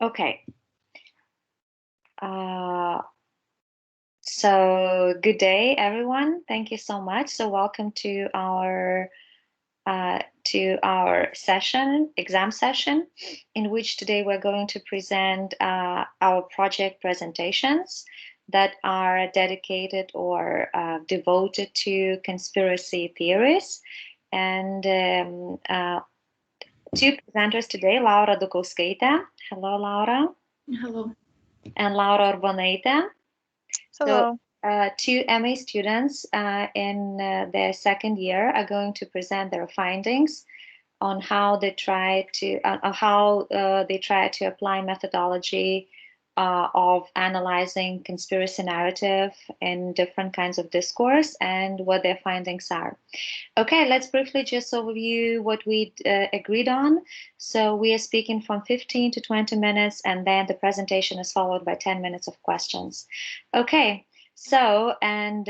Okay. So good day, everyone. Thank you so much. So welcome to our exam session, in which today we're going to present our project presentations that are dedicated or devoted to conspiracy theories. And two presenters today, Laura Dukauskaitė. Hello, Laura. Hello. And Laura Urbonaitė. Hello. So, two MA students in their second year are going to present their findings on how they try to apply methodology of analyzing conspiracy narrative in different kinds of discourse and what their findings are. Okay, let's briefly just overview what we agreed on. So we are speaking from 15 to 20 minutes, and then the presentation is followed by 10 minutes of questions. Okay, so, and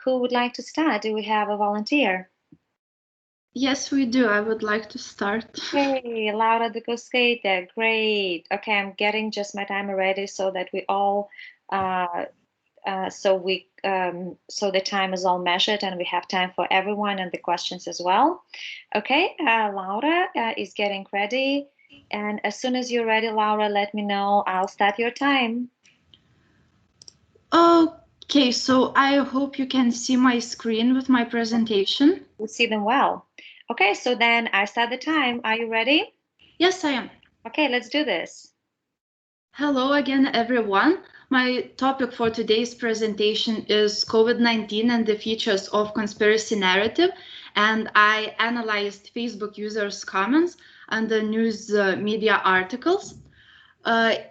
who would like to start? Do we have a volunteer? Yes, we do. I would like to start. Hey, Laura Dukauskaitė, great. Okay, I'm getting just my timer ready so that we all, so the time is all measured and we have time for everyone and the questions as well. Okay, Laura is getting ready. And as soon as you're ready, Laura, let me know. I'll start your time. Okay, so I hope you can see my screen with my presentation. We see them well. Okay, so then I start the time. Are you ready? Yes, I am. Okay, let's do this. Hello again, everyone. My topic for today's presentation is COVID-19 and the features of conspiracy narrative. And I analyzed Facebook users' comments and the news media articles.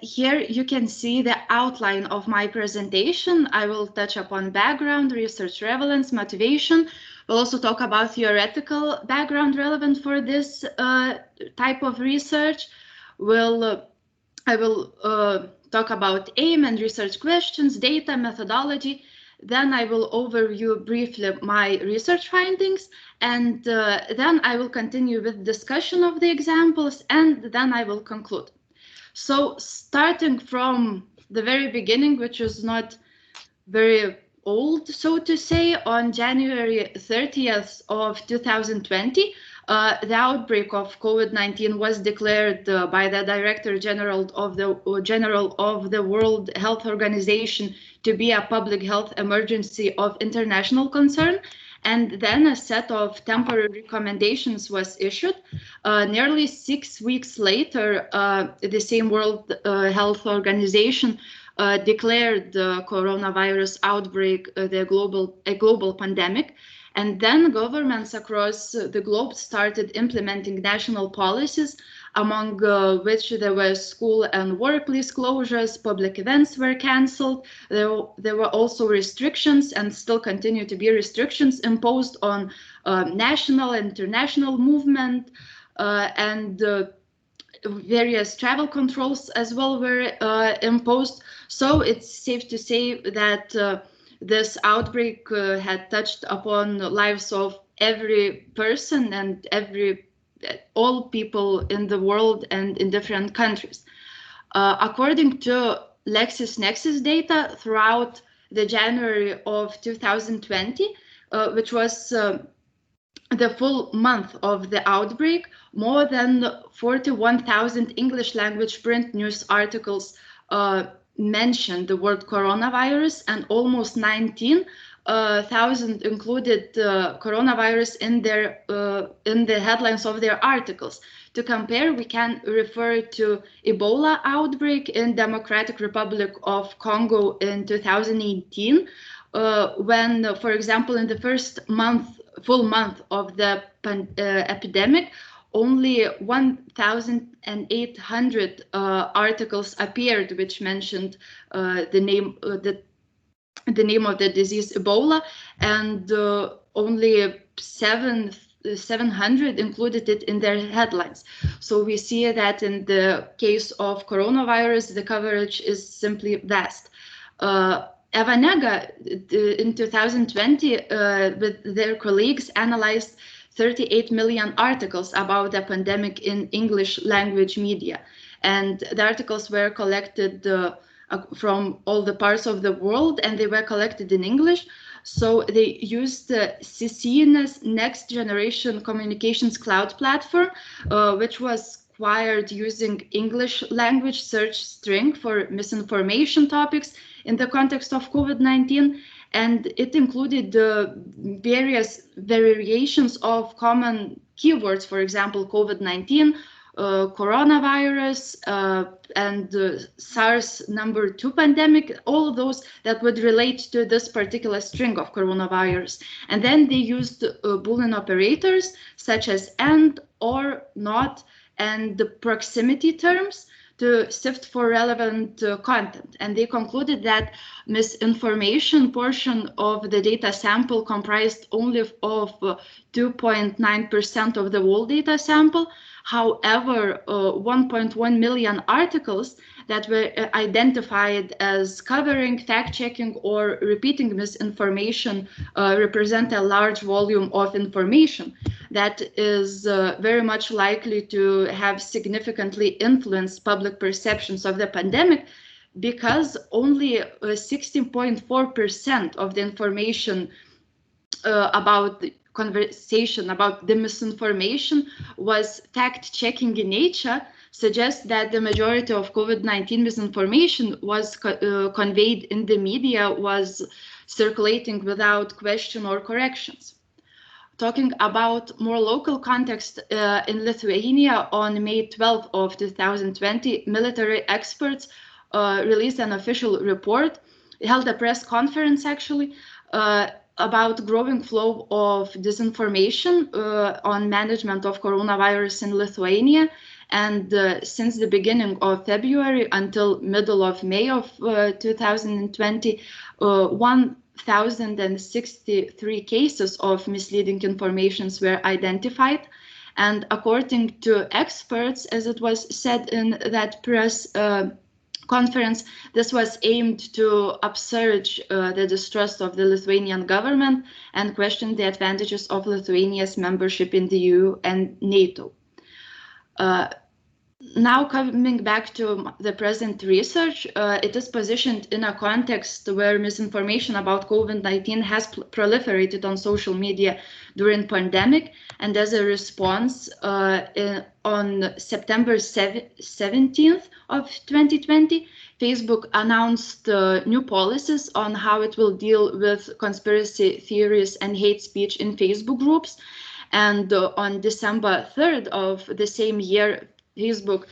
Here you can see the outline of my presentation. I will touch upon background, research relevance, motivation. We'll also talk about theoretical background relevant for this type of research. I will talk about aim and research questions, data, methodology. Then I will overview briefly my research findings, and then I will continue with discussion of the examples, and then I will conclude. So starting from the very beginning, which is not very old, so to say, on January 30th of 2020, the outbreak of COVID-19 was declared by the Director General of the World Health Organization to be a public health emergency of international concern. And then a set of temporary recommendations was issued. Nearly 6 weeks later, the same World Health Organization declared the coronavirus outbreak a global pandemic. And then governments across the globe started implementing national policies, among which there were school and workplace closures, public events were cancelled. There were also restrictions, and still continue to be restrictions imposed on national and international movement, and various travel controls as well were imposed. So it's safe to say that this outbreak had touched upon the lives of every person and all people in the world and in different countries. According to LexisNexis data, throughout the January of 2020, which was the full month of the outbreak, more than 41,000 English language print news articles mentioned the word coronavirus, and almost 19,000 included coronavirus in the headlines of their articles. To compare, we can refer to Ebola outbreak in Democratic Republic of Congo in 2018, when, for example, in the first full month of the epidemic, only 1,800 articles appeared which mentioned the name of the disease Ebola, and only 700 included it in their headlines. So we see that in the case of coronavirus, the coverage is simply vast. Evanega in 2020 with their colleagues analyzed 38 million articles about the pandemic in English language media. And the articles were collected from all the parts of the world, and they were collected in English. So they used CCNA's Next Generation Communications Cloud Platform, which was acquired using English language search string for misinformation topics in the context of COVID-19. And it included various variations of common keywords, for example, COVID-19, coronavirus, and SARS-2 pandemic, all of those that would relate to this particular string of coronavirus. And then they used Boolean operators such as and, or, not, and the proximity terms to sift for relevant content. And they concluded that misinformation portion of the data sample comprised only of 2.9% of the whole data sample. However, 1.1 million articles that were identified as covering, fact-checking, or repeating misinformation represent a large volume of information that is very much likely to have significantly influenced public perceptions of the pandemic, because only 16.4% of the information about the conversation about the misinformation was fact-checking in nature, suggests that the majority of COVID-19 misinformation was conveyed in the media, was circulating without question or corrections. Talking about more local context, in Lithuania on May 12th of 2020, military experts released an official report, held a press conference actually, about growing flow of disinformation on management of coronavirus in Lithuania. And since the beginning of February until middle of May of 2020, 1,063 cases of misleading informations were identified. And according to experts, as it was said in that press conference, this was aimed to upsurge the distrust of the Lithuanian government and question the advantages of Lithuania's membership in the EU and NATO. Now coming back to the present research, it is positioned in a context where misinformation about COVID-19 has proliferated on social media during pandemic, and as a response, on September 17th of 2020, Facebook announced new policies on how it will deal with conspiracy theories and hate speech in Facebook groups. And on December 3rd of the same year, Facebook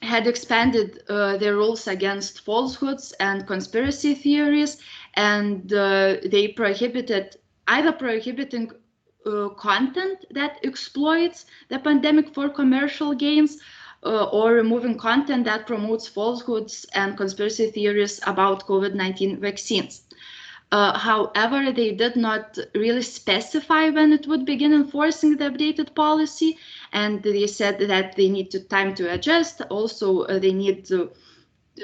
had expanded their rules against falsehoods and conspiracy theories, and they prohibited prohibiting content that exploits the pandemic for commercial gains, or removing content that promotes falsehoods and conspiracy theories about COVID-19 vaccines. However, they did not really specify when it would begin enforcing the updated policy, and they said that they need time to adjust. Also, they need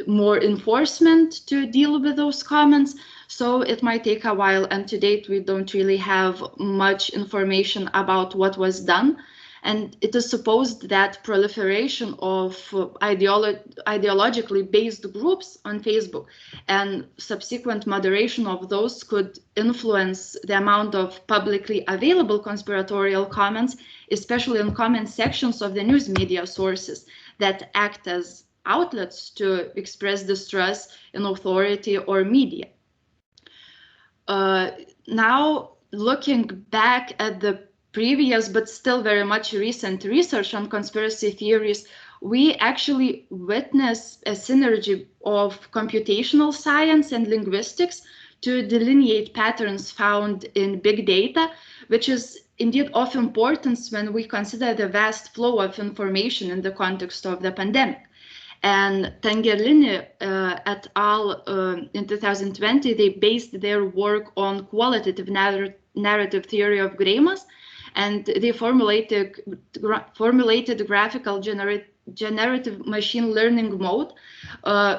more enforcement to deal with those comments, so it might take a while, and to date we don't really have much information about what was done. And it is supposed that proliferation of ideologically based groups on Facebook and subsequent moderation of those could influence the amount of publicly available conspiratorial comments, especially in comment sections of the news media sources that act as outlets to express distrust in authority or media. Now, looking back at the previous but still very much recent research on conspiracy theories, we actually witness a synergy of computational science and linguistics to delineate patterns found in big data, which is indeed of importance when we consider the vast flow of information in the context of the pandemic. And Tangerlini et al. In 2020, they based their work on qualitative narrative theory of grammars, and they formulated graphical generative machine learning mode,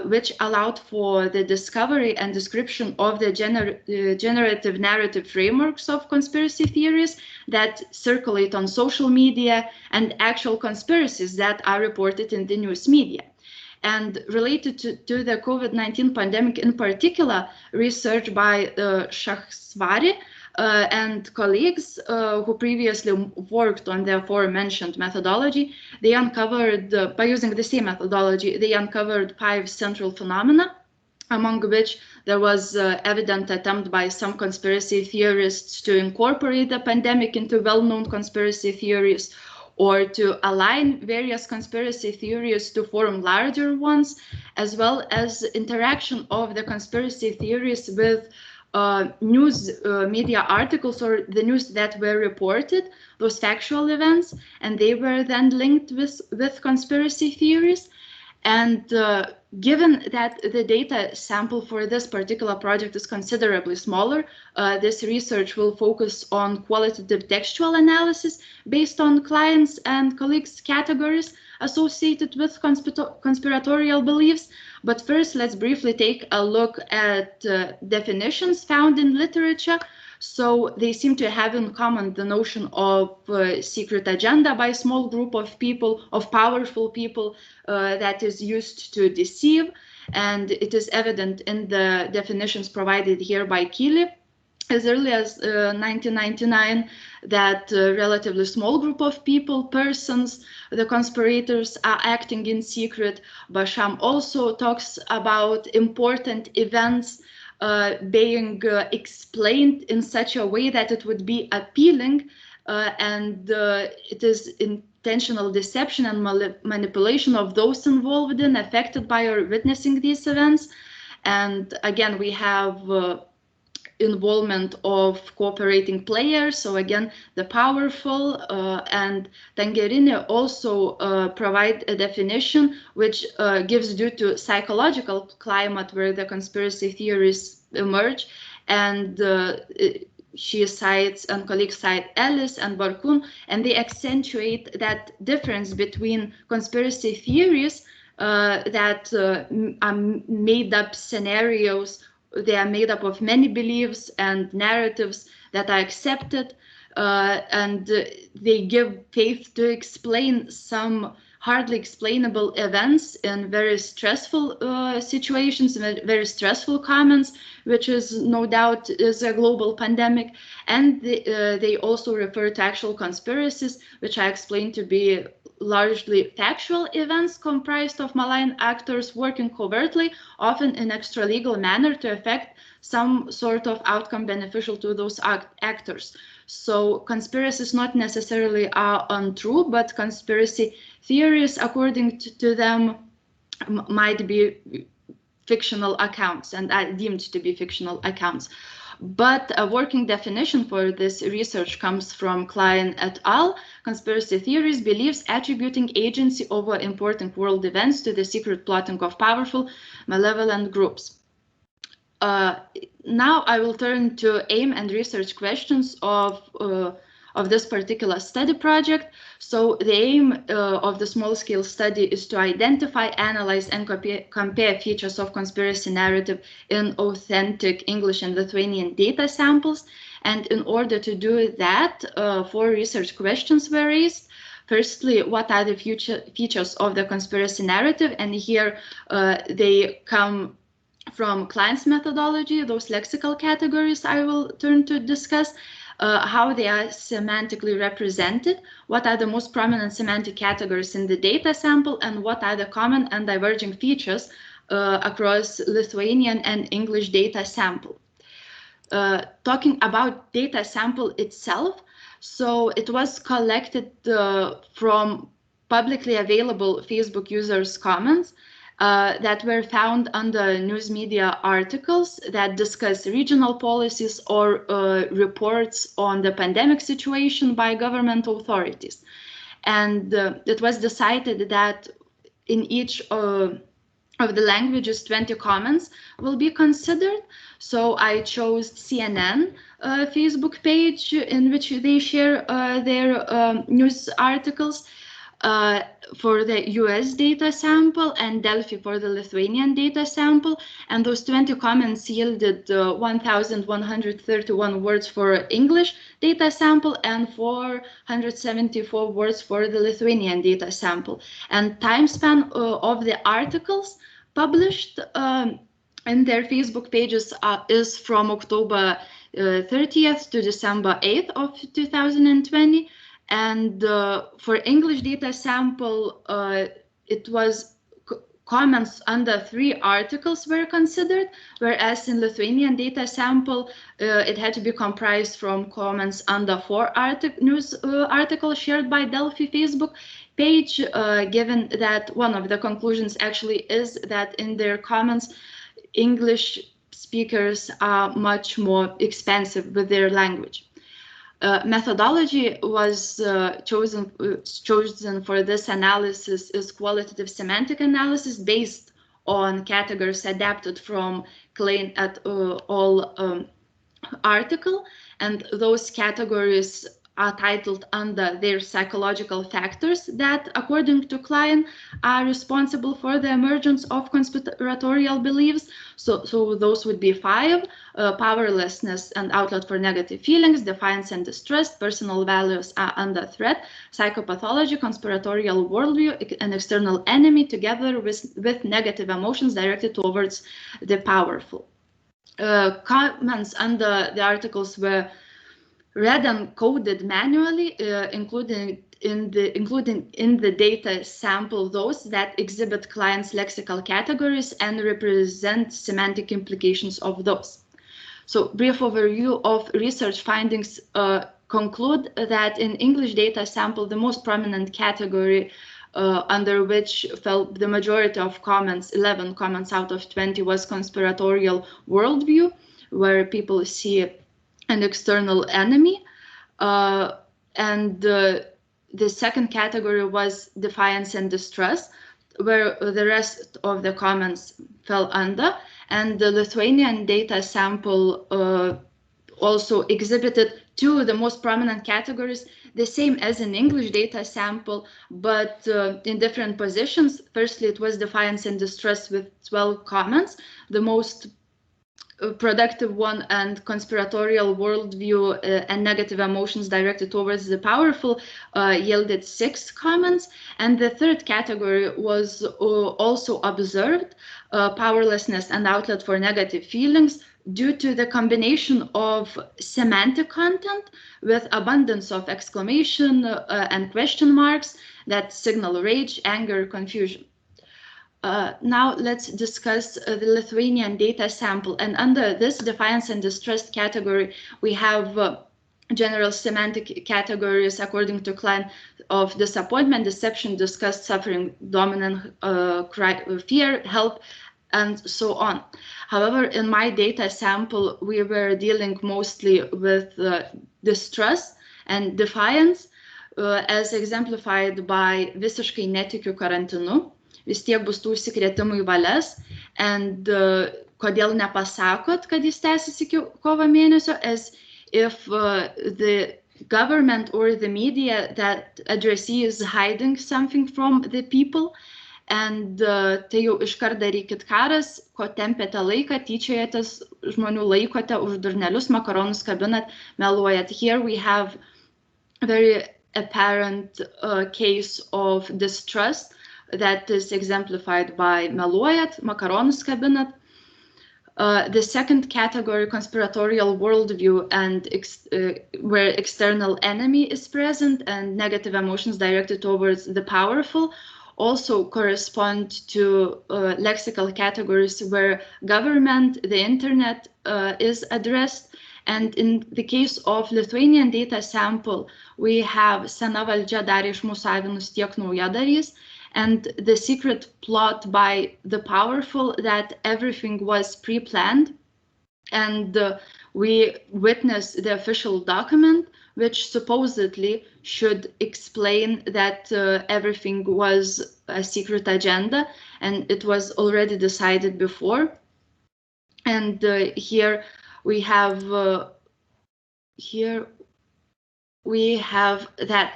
which allowed for the discovery and description of the generative narrative frameworks of conspiracy theories that circulate on social media and actual conspiracies that are reported in the news media. And related to the COVID-19 pandemic in particular, research by Shahsvari and colleagues who previously worked on the aforementioned methodology, they uncovered, by using the same methodology, they uncovered 5 central phenomena, among which there was evident attempt by some conspiracy theorists to incorporate the pandemic into well-known conspiracy theories, or to align various conspiracy theories to form larger ones, as well as interaction of the conspiracy theories with news media articles or the news that were reported, those factual events, and they were then linked with conspiracy theories. And given that the data sample for this particular project is considerably smaller, this research will focus on qualitative textual analysis based on clients' and colleagues' categories associated with conspiratorial beliefs. But first, let's briefly take a look at definitions found in literature. So they seem to have in common the notion of secret agenda by a small group of people, of powerful people, that is used to deceive. And it is evident in the definitions provided here by Keeley as early as 1999 that a relatively small group of people, persons, the conspirators are acting in secret. Basham also talks about important events being explained in such a way that it would be appealing, and it is intentional deception and manipulation of those involved in, affected by, or witnessing these events. And again, we have involvement of cooperating players, so again the powerful, and Tangerini also provide a definition which gives due to psychological climate where the conspiracy theories emerge, and she cites and colleagues cite Ellis and Barkun, and they accentuate that difference between conspiracy theories that are made up scenarios. They are made up of many beliefs and narratives that are accepted, and they give faith to explain some hardly explainable events in very stressful situations, very stressful comments, which is no doubt is a global pandemic. And they also refer to actual conspiracies, which I explained to be largely factual events comprised of malign actors working covertly, often in extra-legal manner, to effect some sort of outcome beneficial to those actors. So conspiracies not necessarily are untrue, but conspiracy theories, according to them, might be fictional accounts and are deemed to be fictional accounts. But a working definition for this research comes from Klein et al. Conspiracy theories, beliefs attributing agency over important world events to the secret plotting of powerful, malevolent groups. Now I will turn to aim and research questions of this particular study project. So the aim of the small-scale study is to identify, analyze, and compare features of conspiracy narrative in authentic English and Lithuanian data samples. And in order to do that, 4 research questions were raised. Firstly, what are the features of the conspiracy narrative? And here they come from Klein's methodology, those lexical categories I will turn to discuss. How they are semantically represented, what are the most prominent semantic categories in the data sample, and what are the common and diverging features across Lithuanian and English data sample. Talking about data sample itself, so it was collected from publicly available Facebook users' comments that were found under news media articles that discuss regional policies or reports on the pandemic situation by government authorities. And it was decided that in each of the languages, 20 comments will be considered. So I chose CNN Facebook page in which they share their news articles. for the US data sample and Delphi for the Lithuanian data sample. And those 20 comments yielded 1,131 words for English data sample and 474 words for the Lithuanian data sample. And time span of the articles published in their Facebook pages is from October 30th to December 8th of 2020. And for English data sample, it was comments under 3 articles were considered, whereas in Lithuanian data sample, it had to be comprised from comments under 4 news articles shared by Delphi Facebook page, given that one of the conclusions actually is that in their comments, English speakers are much more expensive with their language. Methodology was chosen for this analysis is qualitative semantic analysis based on categories adapted from Klein et al. Article, and those categories are titled under their psychological factors that, according to Klein, are responsible for the emergence of conspiratorial beliefs. So those would be 5: powerlessness and outlet for negative feelings, defiance and distrust, personal values are under threat, psychopathology, conspiratorial worldview, an external enemy, together with negative emotions directed towards the powerful. Comments under the articles were read and coded manually, including in the data sample those that exhibit clients' lexical categories and represent semantic implications of those. So, brief overview of research findings conclude that in English data sample, the most prominent category under which fell the majority of comments, 11 comments out of 20, was conspiratorial worldview, where people see an external enemy. And the second category was defiance and distrust, where the rest of the comments fell under. And the Lithuanian data sample also exhibited 2 of the most prominent categories, the same as in English data sample, but in different positions. Firstly, it was defiance and distrust with 12 comments. The most productive one, and conspiratorial worldview and negative emotions directed towards the powerful yielded 6 comments. And the third category was also observed, powerlessness and outlet for negative feelings, due to the combination of semantic content with abundance of exclamation and question marks that signal rage, anger, confusion. Now let's discuss the Lithuanian data sample. And under this defiance and distrust category, we have general semantic categories according to Klein of disappointment, deception, disgust, suffering, dominant, fear, help, and so on. However, in my data sample, we were dealing mostly with distrust and defiance, as exemplified by visiškai netikiu karantinu, vis tiek bus tų užsikrėtimų į valias, and kodėl nepasakot, kad jis tęsis iki kovo mėnesio, as if the government or the media that addressee is hiding something from the people. And tai jau iškart darykit karas, ko tempėte laiką, tyčiojatės žmonių, laikote už durnelius, makaronus kabinat, meluojat. Here we have a very apparent case of distrust that is exemplified by meluojat, makaronus kabinat. The second category, conspiratorial worldview, and where external enemy is present and negative emotions directed towards the powerful, also correspond to lexical categories where government, the internet is addressed. And in the case of Lithuanian data sample, we have sena valdžia darė iš mūsų avinus tiek naujadarys, and the secret plot by the powerful that everything was pre-planned. And we witnessed the official document, which supposedly should explain that everything was a secret agenda and it was already decided before. And here we have that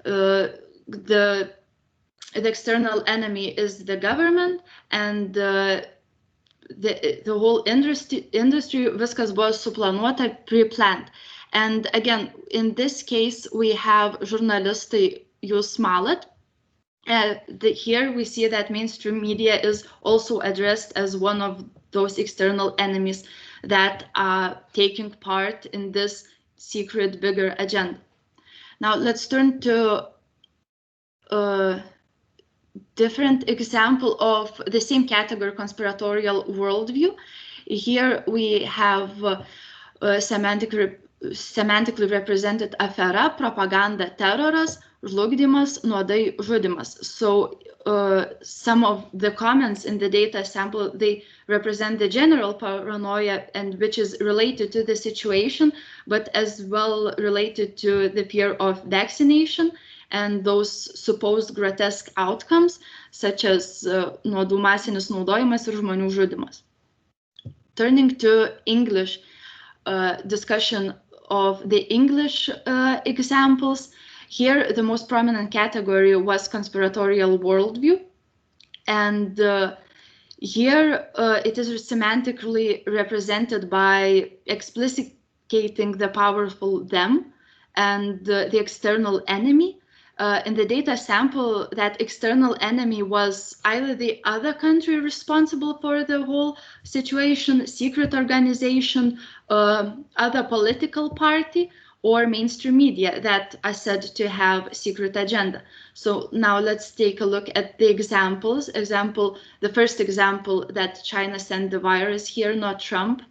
the the external enemy is the government, and the whole industry viskas buvo suplanuota, pre-planned. And again, in this case, we have journalistai jūs malat. Here we see that mainstream media is also addressed as one of those external enemies that are taking part in this secret bigger agenda. Now let's turn to a different example of the same category, conspiratorial worldview. Here we have semantically represented afera, propaganda, teroras, žlugdymas, nuodai, žudymas. So some of the comments in the data sample, they represent the general paranoia, and which is related to the situation, but as well related to the fear of vaccination and those supposed grotesque outcomes, such as nuodų masinis naudojimas ir žmonių žudymas. Turning to English, discussion of the English examples. Here, the most prominent category was conspiratorial worldview. And here, it is semantically represented by explicating the powerful them and the external enemy. In the data sample, that external enemy was either the other country responsible for the whole situation, secret organization, other political party, or mainstream media that are said to have secret agenda. So now let's take a look at the examples. The first example, that China sent the virus here, not Trump.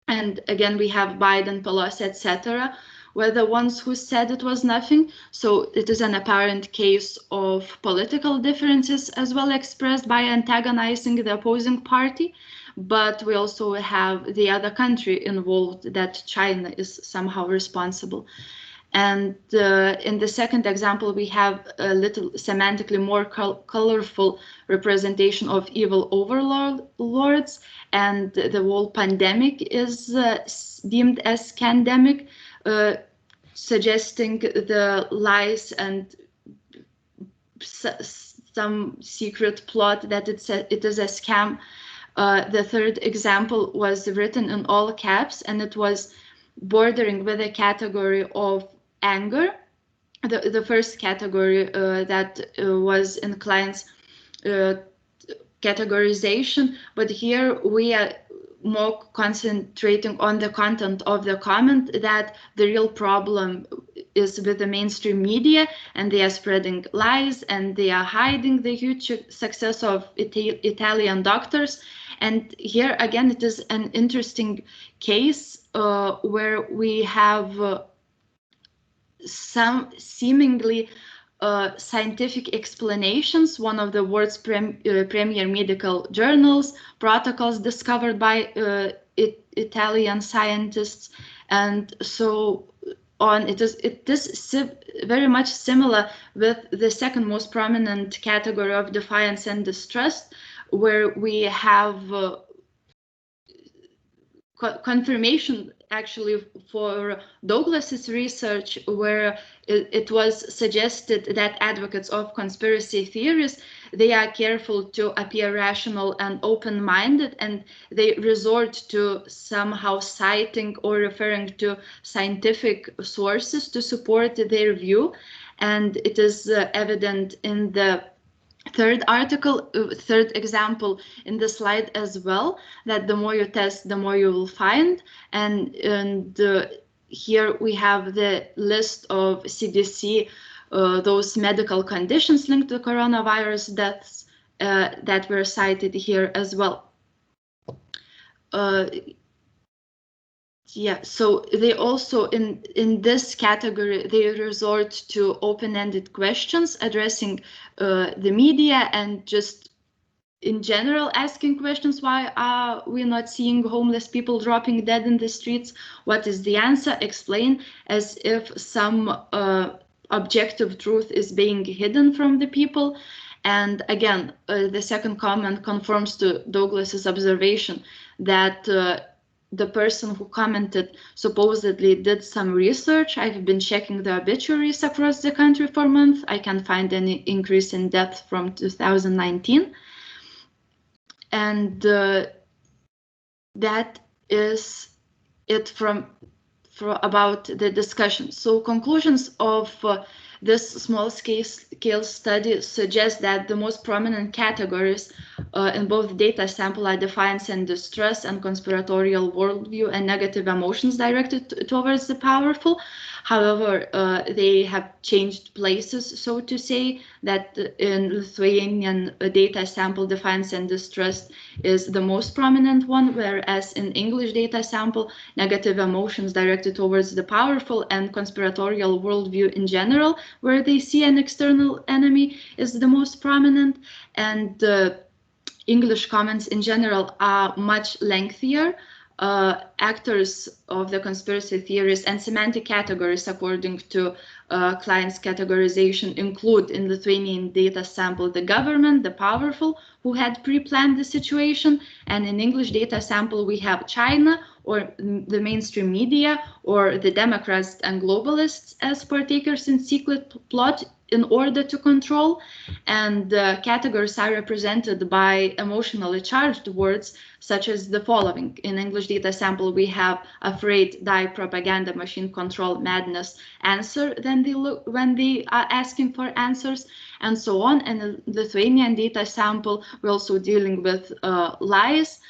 And again, we have Biden, Pelosi, etc., were the ones who said it was nothing. So it is an apparent case of political differences as well, expressed by antagonizing the opposing party. But we also have the other country involved, that China is somehow responsible. And in the second example, we have a little semantically more colorful representation of evil overlords, and the whole pandemic is deemed as scandemic, suggesting the lies and some secret plot that it is a scam. The third example was written in all caps, and it was bordering with a category of anger. The first category that was in client's categorization, but here we are more concentrating on the content of the comment, that the real problem is with the mainstream media, and they are spreading lies, and they are hiding the huge success of Italian doctors. And here again, it is an interesting case where we have some seemingly scientific explanations. One of the world's premier medical journals, protocols discovered by Italian scientists, and so on. It is very much similar with the second most prominent category of defiance and distrust, where we have confirmation actually for Douglas's research, where it was suggested that advocates of conspiracy theories, they are careful to appear rational and open-minded, and they resort to somehow citing or referring to scientific sources to support their view. And it is evident in the third example in the slide as well, that the more you test, the more you will find. And here we have the list of CDC, those medical conditions linked to coronavirus deaths that were cited here as well. Yeah, so they also, in this category, they resort to open-ended questions addressing the media, and just in general asking questions. Why are we not seeing homeless people dropping dead in the streets? What is the answer? Explain, as if some objective truth is being hidden from the people. And again, the second comment conforms to Douglas's observation that the person who commented supposedly did some research. I've been checking the obituaries across the country for months. I can't find any increase in death from 2019. And that is it for about the discussion. So conclusions of this small scale study suggest that the most prominent categories in both data sample are defiance and distress and conspiratorial worldview and negative emotions directed towards the powerful. However, they have changed places, so to say, that in Lithuanian data sample, defiance and distress is the most prominent one, whereas in English data sample, negative emotions directed towards the powerful and conspiratorial worldview in general, where they see an external enemy, is the most prominent. And English comments in general are much lengthier. Actors of the conspiracy theories and semantic categories, according to clients' categorization, include in Lithuanian data sample the government, the powerful, who had pre-planned the situation, and in English data sample we have China, or the mainstream media, or the Democrats and globalists as partakers in secret plot in order to control. And categories are represented by emotionally charged words such as the following. In English data sample, we have afraid, die, propaganda, machine control, madness, answer when they are asking for answers, and so on. And in Lithuanian data sample, we're also dealing with lies,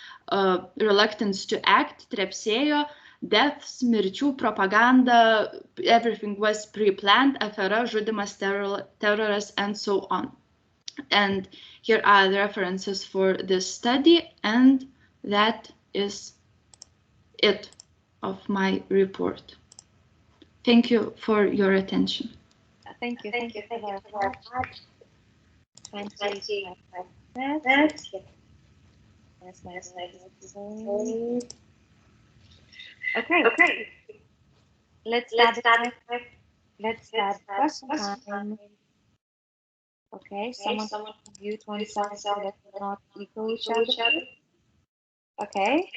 reluctance to act, trepsėjo, deaths, mirčių, propaganda, everything was pre-planned, afera, žudimas, terrorists, and so on. And here are the references for this study, and that is it of my report. Thank you for your attention. Thank you. Thank you for that. 20 minutes. Yes. Okay. Let's start question time. Okay, someone mute oneself so that we not echo each other. Okay.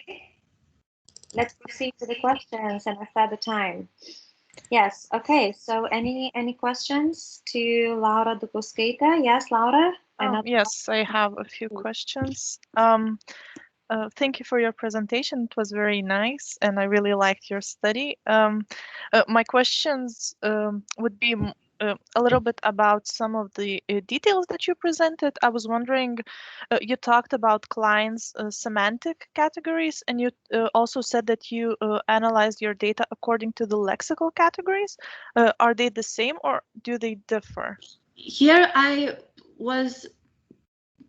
Let's proceed to the questions and start the time. Yes. Okay. So any questions to Laura Dubauskaitė? Yes, Laura. Yes, I have a few questions. Thank you for your presentation. It was very nice, and I really liked your study. My questions would be a little bit about some of the details that you presented. I was wondering, you talked about clients' semantic categories, and you also said that you analyzed your data according to the lexical categories. Are they the same or do they differ? Here I was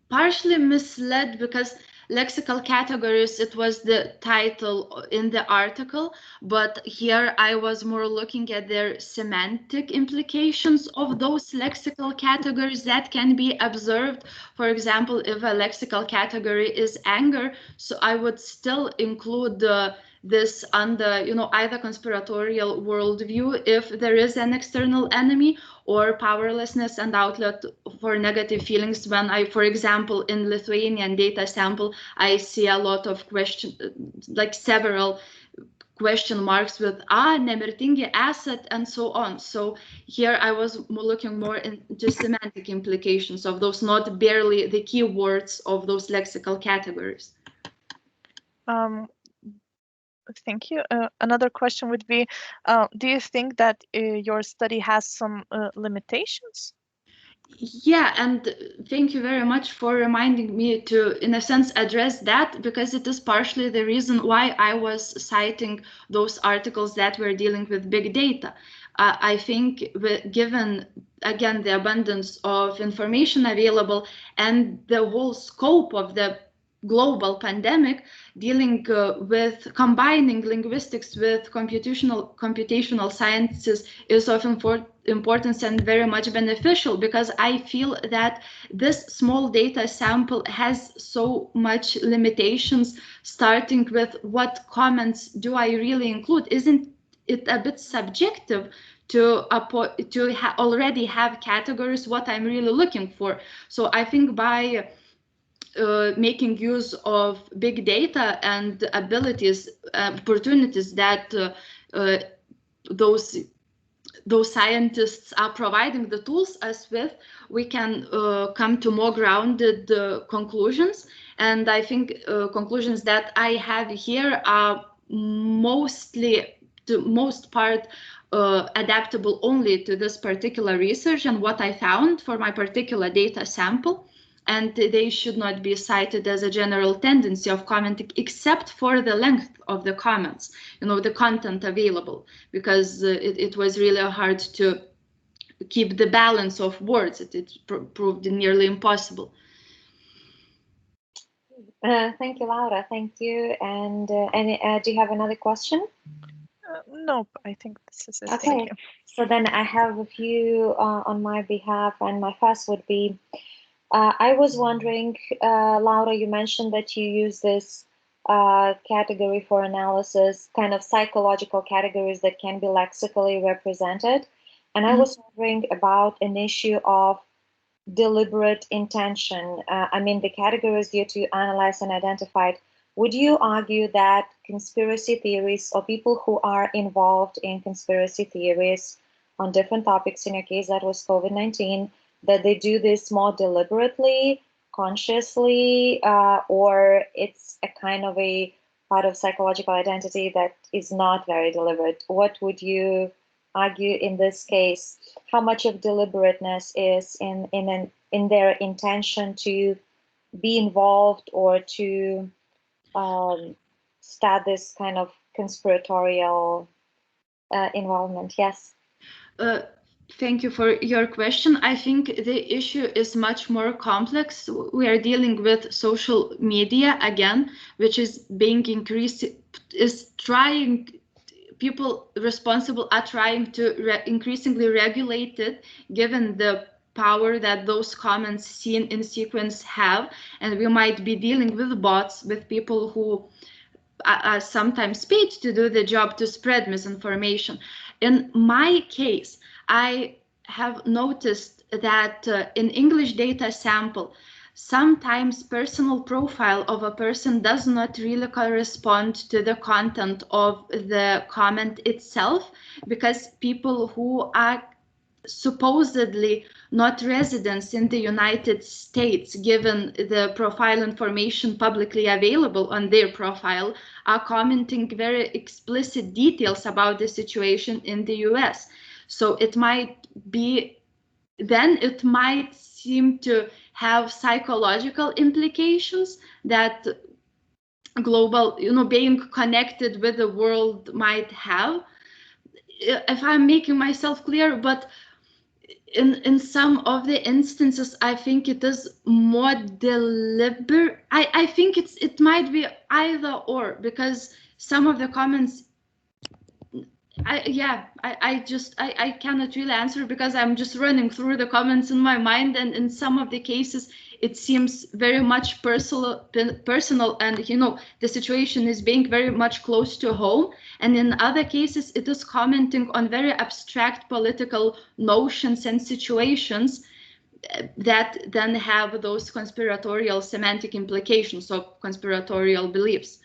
partially misled because lexical categories, it was the title in the article, but here I was more looking at their semantic implications of those lexical categories that can be observed. For example, if a lexical category is anger, so I would still include this under, either conspiratorial worldview if there is an external enemy, or powerlessness and outlet for negative feelings. When I, for example, in Lithuanian data sample, I see a lot of several question marks with nemirtingi esat and so on. So here I was looking more into semantic implications of those, not barely the keywords of those lexical categories. Thank you. Another question would be, do you think that your study has some limitations? Yeah, and thank you very much for reminding me to, in a sense, address that, because it is partially the reason why I was citing those articles that were dealing with big data. I think given, again, the abundance of information available and the whole scope of the global pandemic, dealing with combining linguistics with computational sciences is of importance and very much beneficial, because I feel that this small data sample has so much limitations, starting with what comments do I really include? Isn't it a bit subjective to already have categories what I'm really looking for? So I think by making use of big data and abilities, opportunities that those scientists are providing the tools us with, we can come to more grounded conclusions. And I think conclusions that I have here are mostly, to most part, adaptable only to this particular research and what I found for my particular data sample. And they should not be cited as a general tendency of commenting, except for the length of the comments, the content available, because it was really hard to keep the balance of words. It proved nearly impossible. Thank you, Laura. Thank you. And do you have another question? Nope, I think this is it. Okay. Thank you. So then I have a few on my behalf, and my first would be, I was wondering, Laura, you mentioned that you use this category for analysis, kind of psychological categories that can be lexically represented. And I was wondering about an issue of deliberate intention. I mean, the categories you analyze and identified. Would you argue that conspiracy theories or people who are involved in conspiracy theories on different topics, in your case that was COVID-19, that they do this more deliberately, consciously, or it's a kind of a part of psychological identity that is not very deliberate? What would you argue in this case? How much of deliberateness is in their intention to be involved or to start this kind of conspiratorial involvement? Yes. Thank you for your question. I think the issue is much more complex. We are dealing with social media again, which is being increased, people responsible are trying to increasingly regulate it, given the power that those comments seen in sequence have. And we might be dealing with bots, with people who are sometimes paid to do the job to spread misinformation. In my case, I have noticed that in English data sample, sometimes personal profile of a person does not really correspond to the content of the comment itself, because people who are supposedly not residents in the United States, given the profile information publicly available on their profile, are commenting very explicit details about the situation in the US. So it might be, then it might seem to have psychological implications that global, being connected with the world might have. If I'm making myself clear, but in some of the instances, I think it is more deliberate. I think it might be either or, because some of the comments, I cannot really answer, because I'm just running through the comments in my mind, and in some of the cases it seems very much personal, and the situation is being very much close to home, and in other cases it is commenting on very abstract political notions and situations that then have those conspiratorial semantic implications of conspiratorial beliefs.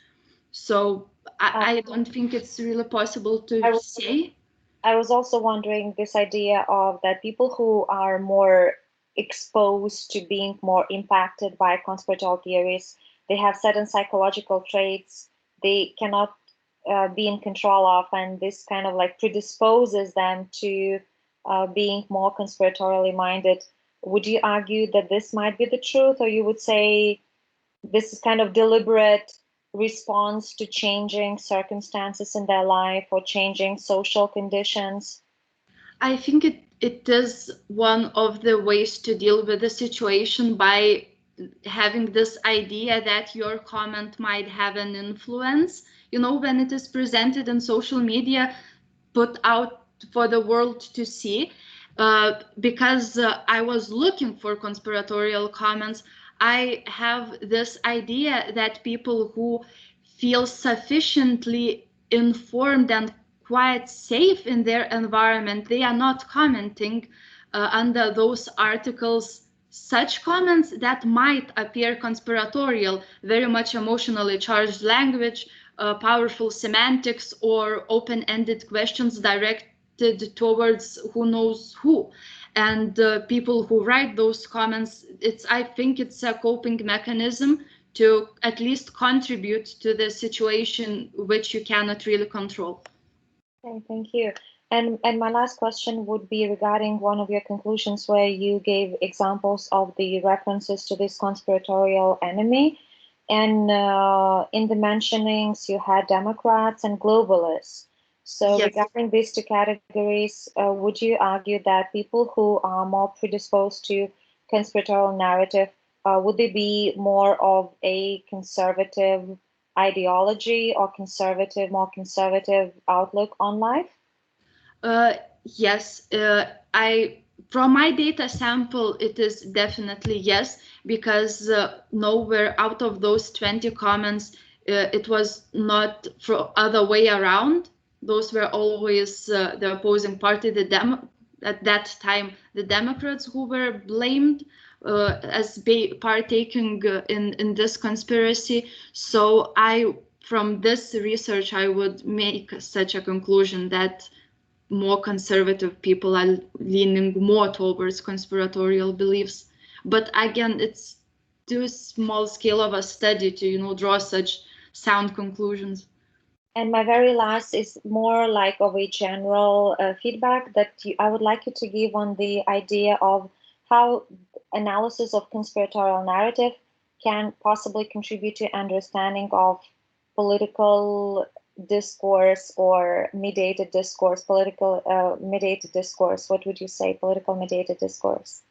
So I don't think it's really possible to say. I was also wondering this idea of that people who are more exposed to being more impacted by conspiratorial theories, they have certain psychological traits they cannot be in control of, and this kind of like predisposes them to being more conspiratorially minded. Would you argue that this might be the truth, or you would say this is kind of deliberate response to changing circumstances in their life or changing social conditions? I think it is one of the ways to deal with the situation, by having this idea that your comment might have an influence, when it is presented in social media, put out for the world to see. Because I was looking for conspiratorial comments, I have this idea that people who feel sufficiently informed and quite safe in their environment, they are not commenting under those articles such comments that might appear conspiratorial, very much emotionally charged language, powerful semantics, or open-ended questions directed towards who knows who. And people who write those comments, I think it's a coping mechanism to at least contribute to the situation which you cannot really control. Okay, thank you. And my last question would be regarding one of your conclusions where you gave examples of the references to this conspiratorial enemy. And in the mentionings, you had Democrats and globalists. So Yes. regarding these two categories, would you argue that people who are more predisposed to conspiratorial narrative, would they be more of a conservative ideology or more conservative outlook on life? Yes, from my data sample, it is definitely yes, because nowhere out of those 20 comments, it was not for other way around. Those were always the opposing party, at that time, the Democrats who were blamed as partaking in this conspiracy. So from this research, I would make such a conclusion that more conservative people are leaning more towards conspiratorial beliefs. But again, it's too small scale of a study to draw such sound conclusions. And my very last is more like of a general feedback that I would like you to give on the idea of how analysis of conspiratorial narrative can possibly contribute to understanding of political discourse or mediated discourse, political mediated discourse. What would you say, political mediated discourse?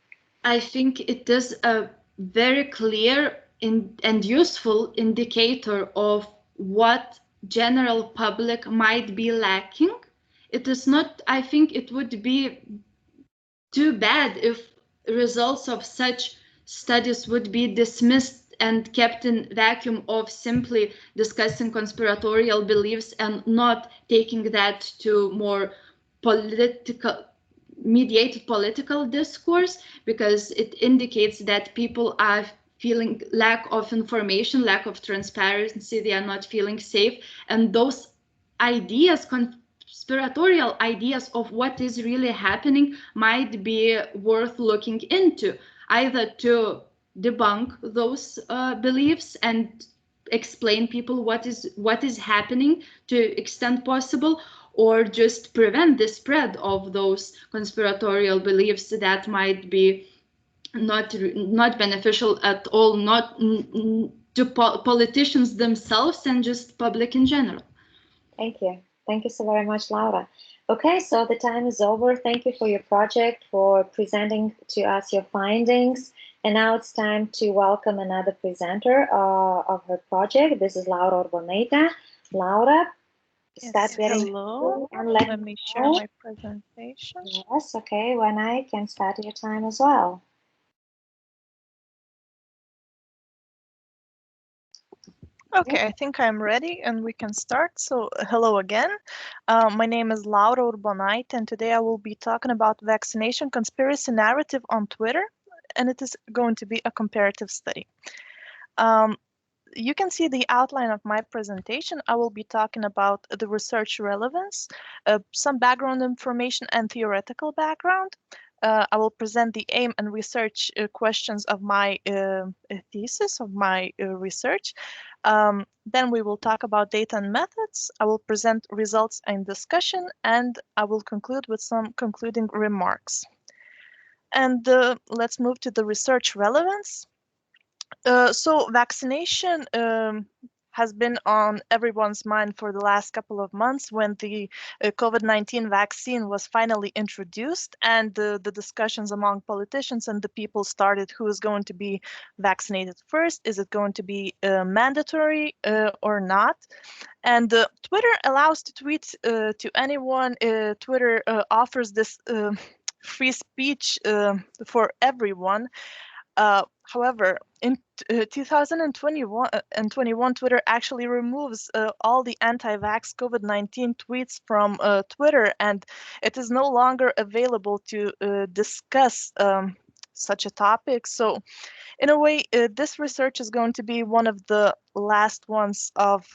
I think it is a very clear and useful indicator of what general public might be lacking. It is not, I think it would be too bad if results of such studies would be dismissed and kept in vacuum of simply discussing conspiratorial beliefs and not taking that to more mediated political discourse, because it indicates that people are feeling lack of information, lack of transparency, they are not feeling safe, and those ideas, conspiratorial ideas of what is really happening, might be worth looking into, either to debunk those beliefs and explain people what is happening to extent possible, or just prevent the spread of those conspiratorial beliefs that might be not beneficial at all, not to politicians themselves and just public in general. Thank you. Thank you so very much, Laura. Okay, so the time is over. Thank you for your project, for presenting to us your findings. And now it's time to welcome another presenter of her project. This is Laura Urbonaite. Laura, start getting hello. And let me share my presentation. Yes, okay, when I can start your time as well. Okay, I think I'm ready and we can start. So hello again. My name is Laura Urbonaite, and today I will be talking about vaccination conspiracy narrative on Twitter, and it is going to be a comparative study. You can see the outline of my presentation. I will be talking about the research relevance, some background information and theoretical background. I will present the aim and research questions of my thesis, of my research. Then we will talk about data and methods. I will present results and discussion, and I will conclude with some concluding remarks. And let's move to the research relevance. So vaccination has been on everyone's mind for the last couple of months when the COVID-19 vaccine was finally introduced, and the discussions among politicians and the people started who is going to be vaccinated first. Is it going to be mandatory or not? And Twitter allows to tweet to anyone. Twitter offers this free speech for everyone. However, in 2021 and 21, Twitter actually removes all the anti-vax COVID-19 tweets from Twitter, and it is no longer available to discuss such a topic. So in a way, this research is going to be one of the last ones of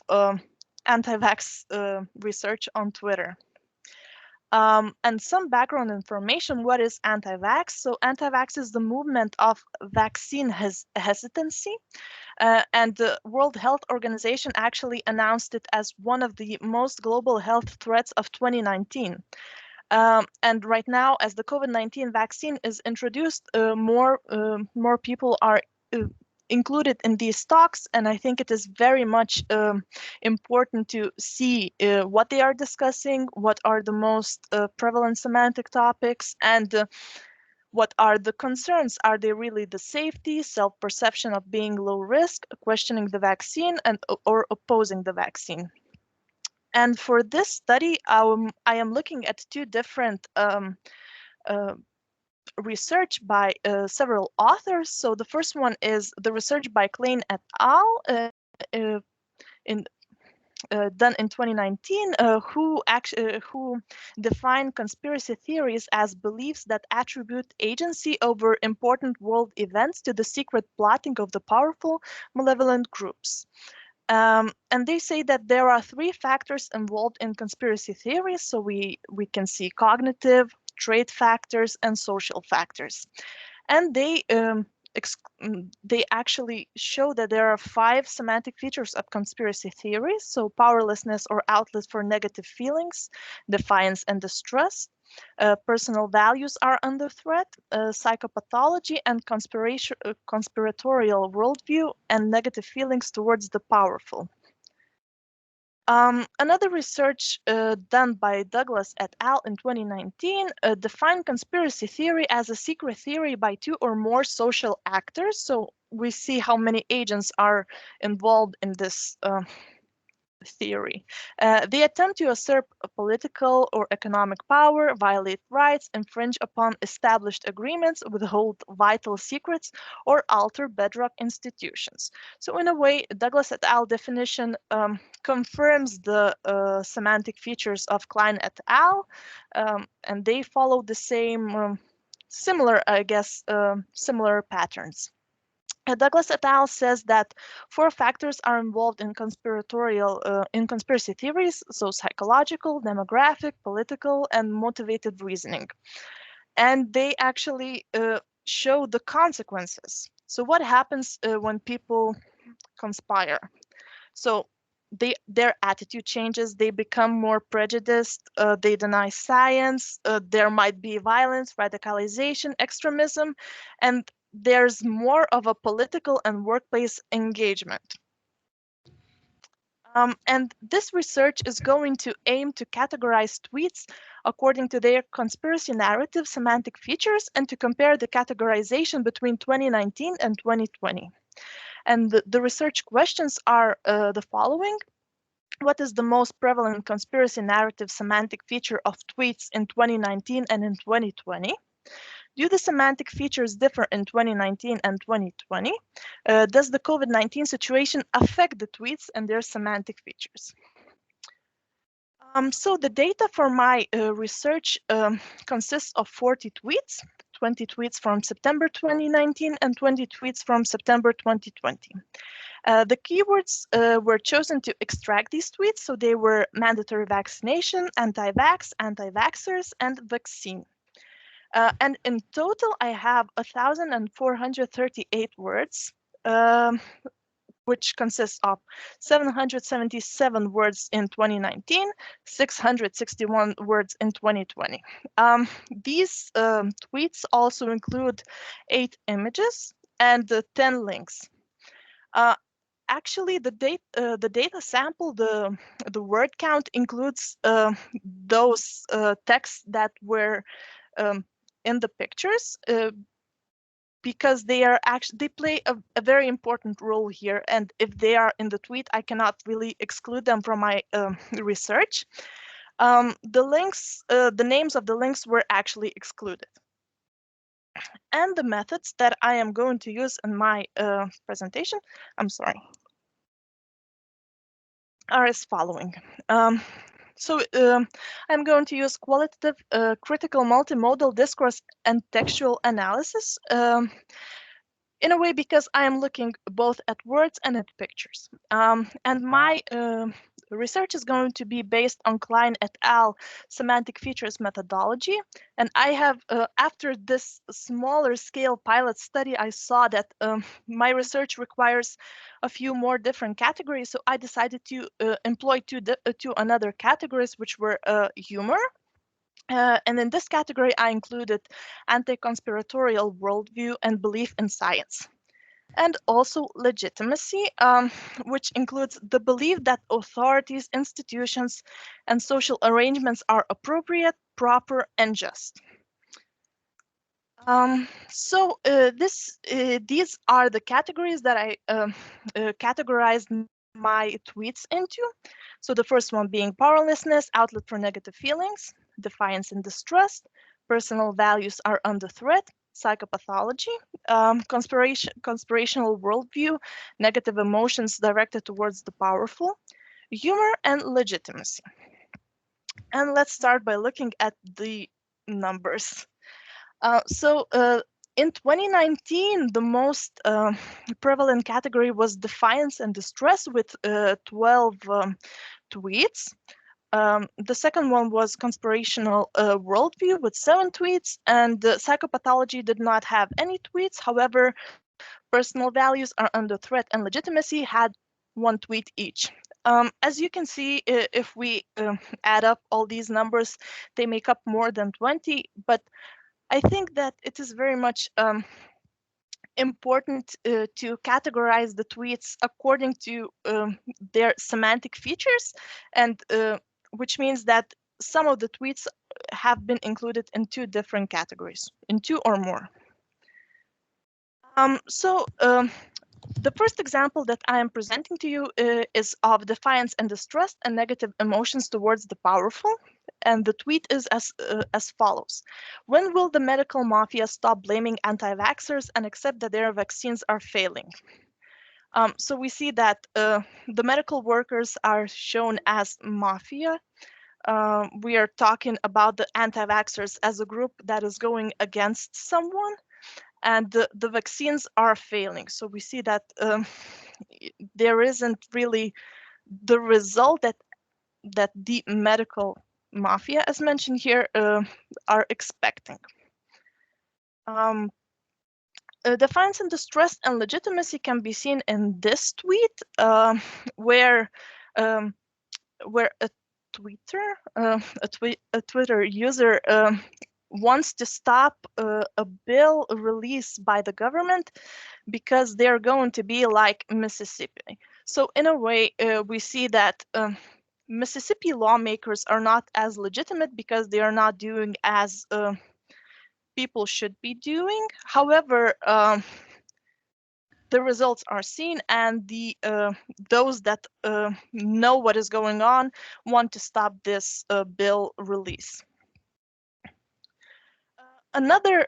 anti-vax research on Twitter. And some background information, what is anti-vax? So anti-vax is the movement of vaccine hesitancy. And the World Health Organization actually announced it as one of the most global health threats of 2019. And right now, as the COVID-19 vaccine is introduced, more people are included in these talks, and I think it is very much important to see what they are discussing, what are the most prevalent semantic topics, and what are the concerns? Are they really the safety, self-perception of being low risk, questioning the vaccine, and or opposing the vaccine? And for this study, I am looking at two different research by several authors. So the first one is the research by Klein et al. Done in 2019, who define conspiracy theories as beliefs that attribute agency over important world events to the secret plotting of the powerful, malevolent groups. And they say that there are three factors involved in conspiracy theories. So we can see cognitive, trait factors, and social factors. And they actually show that there are 5 semantic features of conspiracy theories. So powerlessness or outlet for negative feelings, defiance and distrust, personal values are under threat, psychopathology and conspiratorial worldview, and negative feelings towards the powerful. Another research done by Douglas et al. In 2019 defined conspiracy theory as a secret theory by 2 or more social actors. So we see how many agents are involved in this theory. They attempt to usurp a political or economic power, violate rights, infringe upon established agreements, withhold vital secrets, or alter bedrock institutions. So in a way, Douglas et al. Definition confirms the semantic features of Klein et al. And they follow the same, similar patterns. Douglas et al. Says that 4 factors are involved in conspiracy theories, so psychological, demographic, political, and motivated reasoning. And they actually show the consequences. So what happens when people conspire? So their attitude changes, they become more prejudiced, they deny science, there might be violence, radicalization, extremism, and there's more of a political and workplace engagement. And this research is going to aim to categorize tweets according to their conspiracy narrative semantic features and to compare the categorization between 2019 and 2020. And the research questions are the following. What is the most prevalent conspiracy narrative semantic feature of tweets in 2019 and in 2020? Do the semantic features differ in 2019 and 2020? Does the COVID-19 situation affect the tweets and their semantic features? So the data for my research consists of 40 tweets, 20 tweets from September 2019 and 20 tweets from September 2020. The keywords were chosen to extract these tweets, so they were mandatory vaccination, anti-vax, anti-vaxxers, and vaccine. And in total, I have 1,438 words, which consists of 777 words in 2019, 661 words in 2020. These tweets also include 8 images and 10 links. Actually, the data sample, the word count includes those texts that were in the pictures, because they play a very important role here, and if they are in the tweet, I cannot really exclude them from my research. The links, the names of the links were actually excluded. And the methods that I am going to use in my presentation, are as following. So I'm going to use qualitative critical multimodal discourse and textual analysis in a way because I am looking both at words and at pictures. And my research is going to be based on Klein et al. Semantic features methodology. And I have, after this smaller scale pilot study, I saw that my research requires a few more different categories. So I decided to employ two another categories, which were humor. And in this category, I included anti-conspiratorial worldview and belief in science. And also legitimacy, which includes the belief that authorities, institutions, and social arrangements are appropriate, proper, and just. These are the categories that I categorized my tweets into. So the first one being powerlessness, outlet for negative feelings, defiance and distrust, personal values are under threat, psychopathology, conspirational worldview, negative emotions directed towards the powerful, humor, and legitimacy. And let's start by looking at the numbers. In 2019, the most prevalent category was defiance and distress with 12 tweets. The second one was conspirational worldview with 7 tweets, and psychopathology did not have any tweets. However, personal values are under threat and legitimacy had 1 tweet each. As you can see, if we add up all these numbers, they make up more than 20, but I think that it is very much important to categorize the tweets according to their semantic features, and which means that some of the tweets have been included in 2 different categories, in 2 or more. The first example that I am presenting to you is of defiance and distrust and negative emotions towards the powerful. And the tweet is as follows. When will the medical mafia stop blaming anti-vaxxers and accept that their vaccines are failing? So we see that the medical workers are shown as mafia. We are talking about the anti-vaxxers as a group that is going against someone, and the vaccines are failing. So we see that there isn't really the result that the medical mafia, as mentioned here, are expecting. Defiance and distrust and legitimacy can be seen in this tweet, where a Twitter user wants to stop a bill released by the government because they're going to be like Mississippi. So in a way, we see that Mississippi lawmakers are not as legitimate because they are not doing as people should be doing. However, the results are seen, and those that know what is going on want to stop this bill release. Another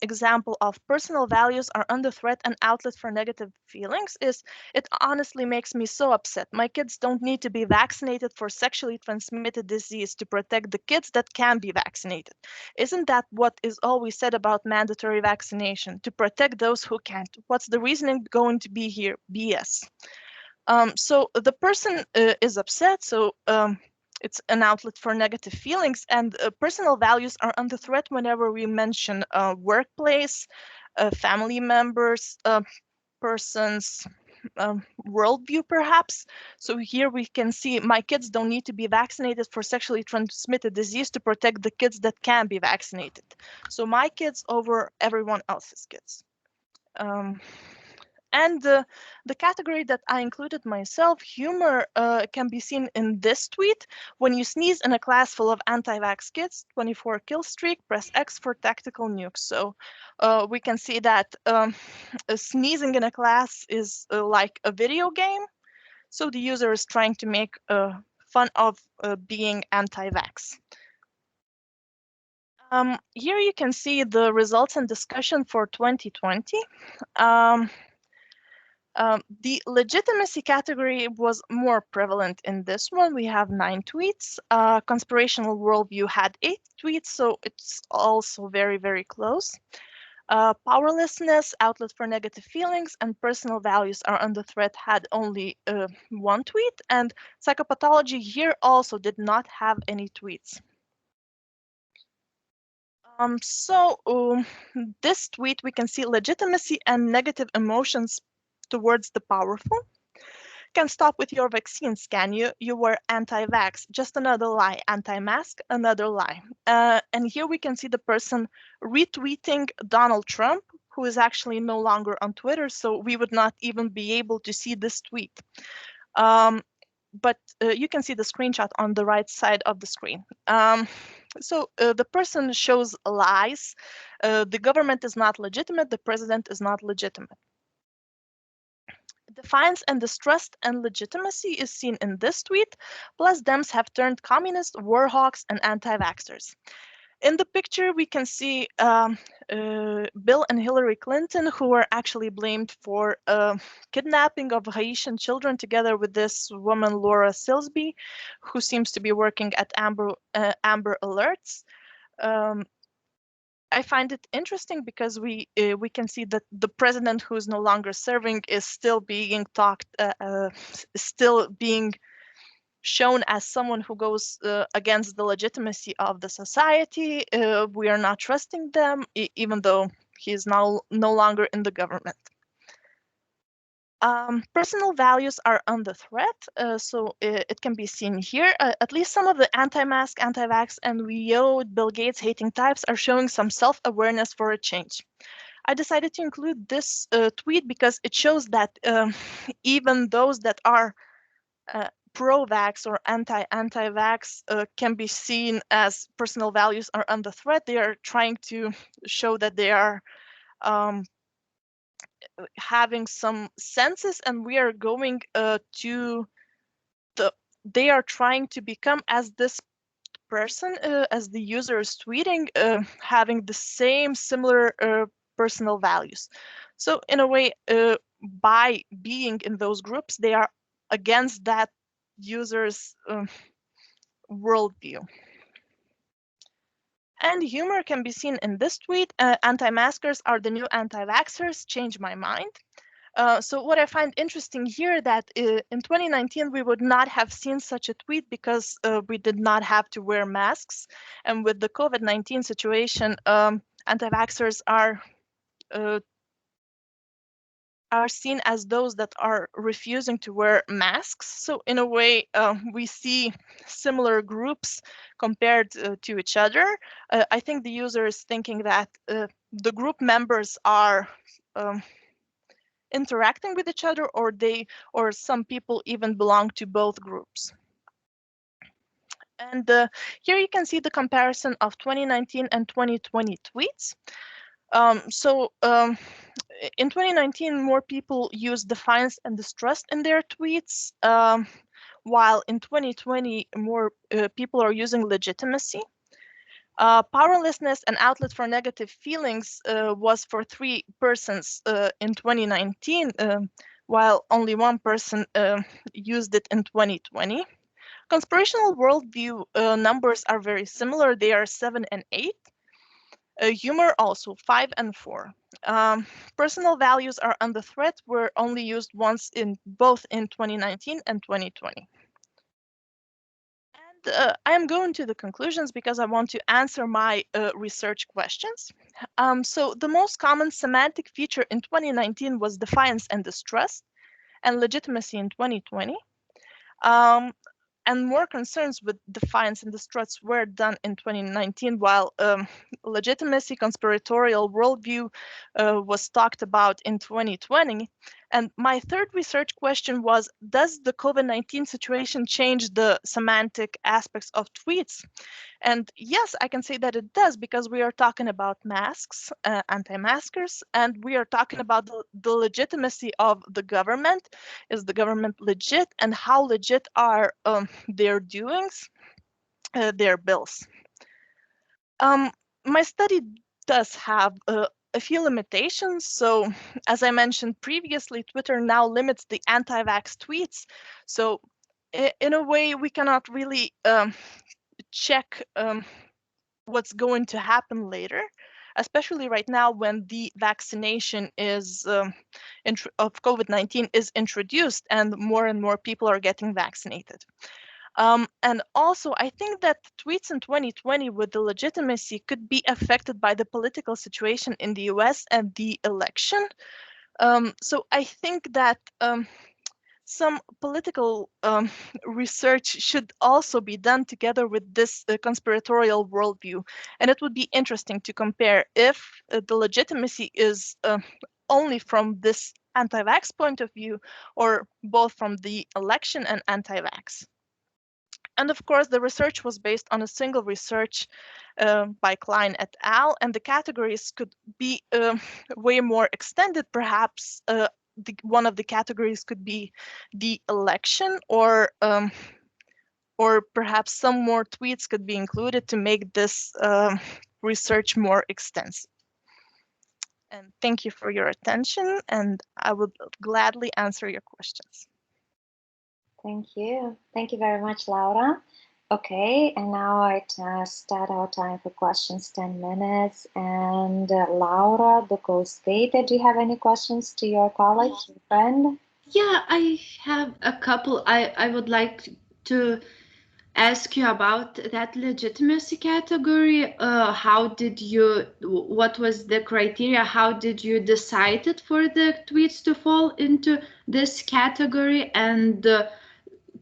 example of personal values are under threat and outlet for negative feelings is, it honestly makes me so upset. My kids don't need to be vaccinated for sexually transmitted disease to protect the kids that can be vaccinated. Isn't that what is always said about mandatory vaccination? To protect those who can't. What's the reasoning going to be here? BS. So the person is upset, so it's an outlet for negative feelings, and personal values are under threat whenever we mention workplace, family members, person's worldview, perhaps. So here we can see my kids don't need to be vaccinated for sexually transmitted disease to protect the kids that can be vaccinated. So my kids over everyone else's kids. And the category that I included myself, humor, can be seen in this tweet. When you sneeze in a class full of anti-vax kids, 24 kill streak, press X for tactical nukes. So we can see that sneezing in a class is like a video game. So the user is trying to make fun of being anti-vax. Here you can see the results and discussion for 2020. The legitimacy category was more prevalent in this one. We have 9 tweets. Conspirational worldview had 8 tweets, so it's also very, very close. Powerlessness, outlet for negative feelings, and personal values are under threat had only 1 tweet, and psychopathology here also did not have any tweets. This tweet, we can see legitimacy and negative emotions towards the powerful. Can stop with your vaccines, can you? You were anti-vax, just another lie. Anti-mask, another lie. And here we can see the person retweeting Donald Trump, who is actually no longer on Twitter, so we would not even be able to see this tweet. But you can see the screenshot on the right side of the screen. The person shows lies. The government is not legitimate. The president is not legitimate. Defiance and distrust and legitimacy is seen in this tweet, plus Dems have turned communist, war hawks, and anti-vaxxers. In the picture, we can see Bill and Hillary Clinton, who were actually blamed for kidnapping of Haitian children together with this woman, Laura Silsby, who seems to be working at Amber Alerts. I find it interesting because we can see that the president who is no longer serving is still being still being shown as someone who goes against the legitimacy of the society. We are not trusting them, even though he is now no longer in the government. Personal values are under threat, so it can be seen here. At least some of the anti-mask, anti-vax, and Bill Gates hating types are showing some self-awareness for a change. I decided to include this tweet because it shows that even those that are pro-vax or anti-vax can be seen as personal values are under threat. They are trying to show that they are having some senses, and we are going they are trying to become as this person, as the user is tweeting, having the same similar personal values. So in a way, by being in those groups, they are against that user's worldview. And humor can be seen in this tweet. Anti-maskers are the new anti-vaxxers, change my mind. So what I find interesting here that in 2019, we would not have seen such a tweet because we did not have to wear masks. And with the COVID-19 situation, anti-vaxxers are seen as those that are refusing to wear masks. So in a way, we see similar groups compared to each other. I think the user is thinking that the group members are interacting with each other, or some people even belong to both groups. And here you can see the comparison of 2019 and 2020 tweets. In 2019, more people used defiance and distrust in their tweets, while in 2020, more people are using legitimacy. Powerlessness and outlet for negative feelings was for 3 persons in 2019, while only 1 person used it in 2020. Conspirational worldview numbers are very similar. They are 7 and 8. Humor also 5 and 4. Personal values are under threat, were only used once in both in 2019 and 2020. And I am going to the conclusions because I want to answer my research questions. So the most common semantic feature in 2019 was defiance and distrust, and legitimacy in 2020. And more concerns with defiance and distrust were done in 2019, while legitimacy, conspiratorial worldview was talked about in 2020. And my third research question was, does the COVID-19 situation change the semantic aspects of tweets? And yes, I can say that it does, because we are talking about masks, anti-maskers, and we are talking about the legitimacy of the government. Is the government legit, and how legit are their doings, their bills? My study does have a few limitations. So as I mentioned previously, Twitter now limits the anti-vax tweets. So in a way, we cannot really check what's going to happen later, especially right now when the vaccination is of COVID-19 is introduced and more people are getting vaccinated. And also, I think that tweets in 2020 with the legitimacy could be affected by the political situation in the US and the election. So I think that some political research should also be done together with this conspiratorial worldview. And it would be interesting to compare if the legitimacy is only from this anti-vax point of view or both from the election and anti-vax. And of course, the research was based on a single research by Klein et al. And the categories could be way more extended. Perhaps one of the categories could be the election, or perhaps some more tweets could be included to make this research more extensive. And thank you for your attention, and I would gladly answer your questions. Thank you. Thank you very much, Laura. Okay, and now it start our time for questions, 10 minutes. And Laura, the co-stater, do you have any questions to your colleague, your friend? Yeah, I have a couple. I would like to ask you about that legitimacy category. What was the criteria? How did you decide it for the tweets to fall into this category? And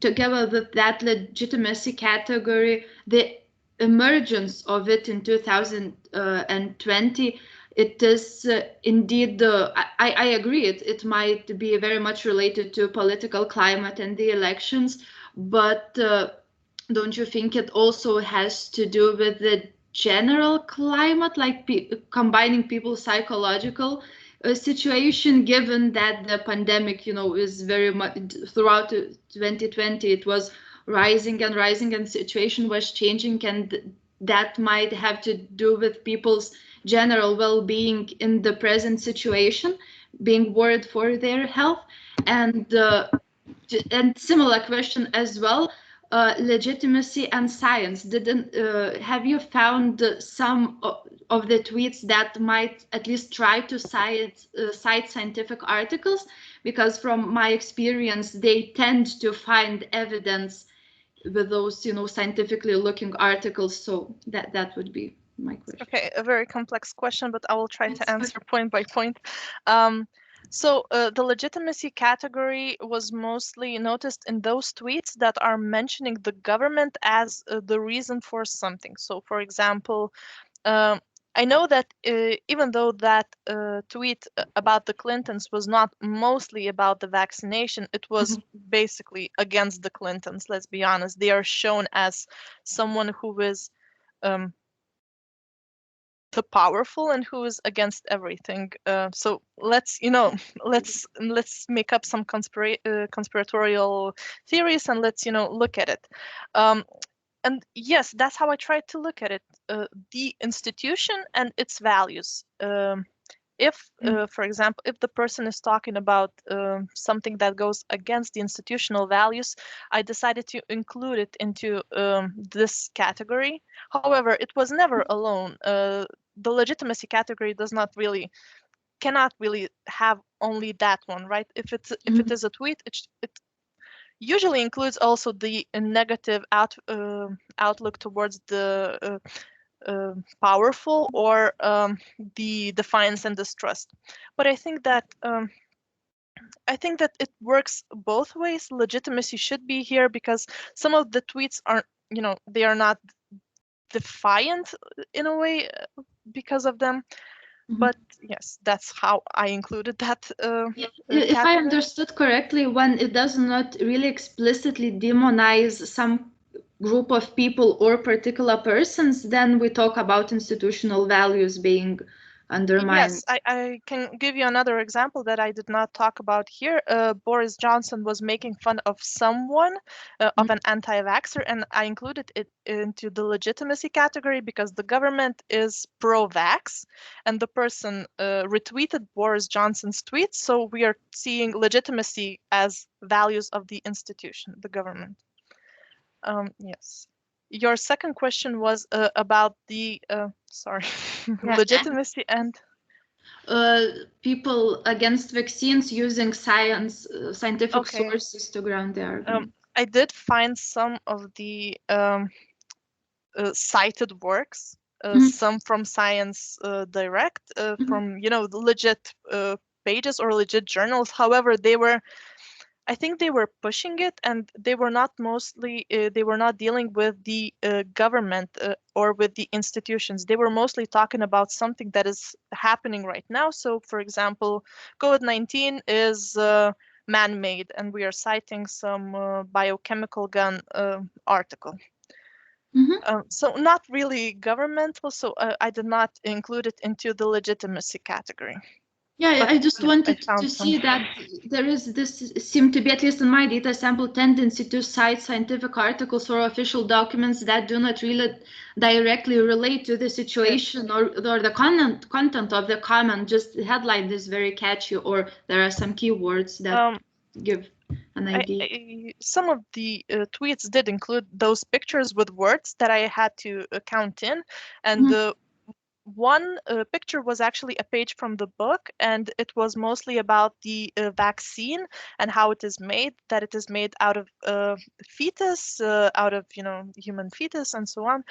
together with that legitimacy category, the emergence of it in 2020, it is indeed, I agree, it might be very much related to political climate and the elections, but don't you think it also has to do with the general climate, like combining people's psychological situation, given that the pandemic, is very much throughout 2020, it was rising and rising, and situation was changing, and that might have to do with people's general well-being in the present situation, being worried for their health. And similar question as well, legitimacy and science. Have you found some of the tweets that might at least try to cite scientific articles? Because from my experience, they tend to find evidence with those, scientifically looking articles. So that would be my question. Okay, a very complex question, but I will try to answer point by point. So the legitimacy category was mostly noticed in those tweets that are mentioning the government as the reason for something. So, for example, I know that even though that tweet about the Clintons was not mostly about the vaccination, it was basically against the Clintons, let's be honest. They are shown as someone who is the powerful and who is against everything. So let's make up some conspiratorial theories, and let's look at it. And yes, that's how I tried to look at it. The institution and its values. If, for example, if the person is talking about something that goes against the institutional values, I decided to include it into this category. However, it was never alone. The legitimacy category cannot really have only that one, right? If it is a tweet, it usually includes also the negative outlook towards the powerful, or the defiance and distrust. But I think that it works both ways. Legitimacy should be here because some of the tweets aren't, they are not defiant in a way because of them. But yes, that's how I included that. If I understood correctly, when it does not really explicitly demonize some group of people or particular persons, then we talk about institutional values being undermine. Yes, I can give you another example that I did not talk about here. Boris Johnson was making fun of someone, of an anti-vaxxer, and I included it into the legitimacy category because the government is pro-vax, and the person retweeted Boris Johnson's tweet, so we are seeing legitimacy as values of the institution, the government. Yes. Your second question was about the, sorry, Yeah. legitimacy and People against vaccines using scientific okay. sources to ground their argument. I did find some of the cited works, some from Science Direct, from the legit pages or legit journals. However, I think they were pushing it, and they were not dealing with the government or with the institutions. They were mostly talking about something that is happening right now. So, for example, COVID-19 is man-made, and we are citing some biochemical gun article. So not really governmental, so I did not include it into the legitimacy category. Yeah, But I just wanted to some. see that there is this seem to be, at least in my data sample, tendency to cite scientific articles or official documents that do not really directly relate to the situation or the content of the comment. Just the headline is very catchy, or there are some keywords that give an idea. Some of the tweets did include those pictures with words that I had to count in, and one picture was actually a page from the book, and it was mostly about the vaccine and how it is made, that it is made out of fetus, out of human fetus and so on.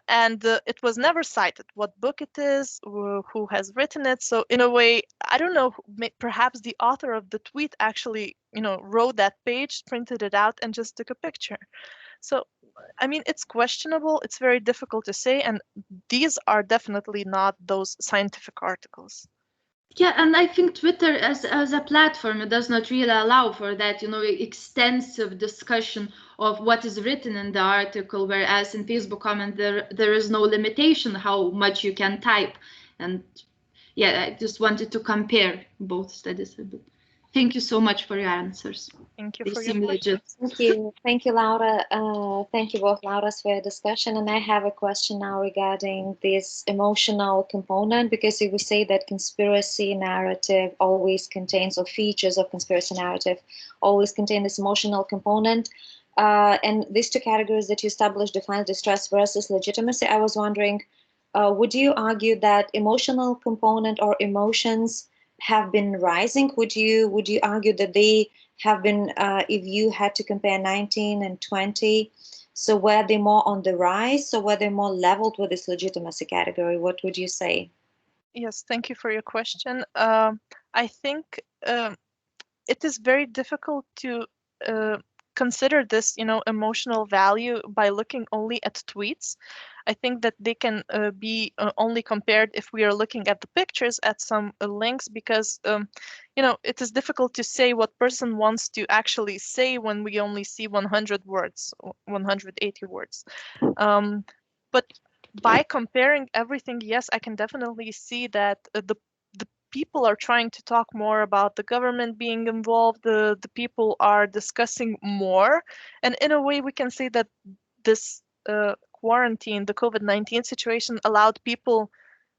And it was never cited what book it is, who has written it. So in a way, I don't know, perhaps the author of the tweet actually wrote that page, printed it out, and just took a picture. So I mean, it's questionable, it's very difficult to say, and these are definitely not those scientific articles. Yeah, and I think Twitter as a platform, it does not really allow for that, extensive discussion of what is written in the article, whereas in Facebook comment there is no limitation how much you can type. And yeah, I just wanted to compare both studies a bit. Thank you so much for your answers. Thank you They for seem your legit. Thank you, Laura. Thank you both, Lauras, for your discussion. And I have a question now regarding this emotional component, because if we say that conspiracy narrative always contains, or features of conspiracy narrative always contain this emotional component, and these two categories that you established define distrust versus legitimacy, I was wondering, would you argue that emotional component or emotions have been rising? Would you argue that they have been, if you had to compare 19 and 20, so were they more on the rise, or were they more leveled with this legitimacy category? What would you say? Yes, thank you for your question. I think it is very difficult to consider this, emotional value by looking only at tweets. I think that they can be only compared if we are looking at the pictures, at some links, because it is difficult to say what person wants to actually say when we only see 100 words, 180 words. But by comparing everything, yes, I can definitely see that the people are trying to talk more about the government being involved. The people are discussing more, and in a way, we can say that this quarantine, the COVID-19 situation, allowed people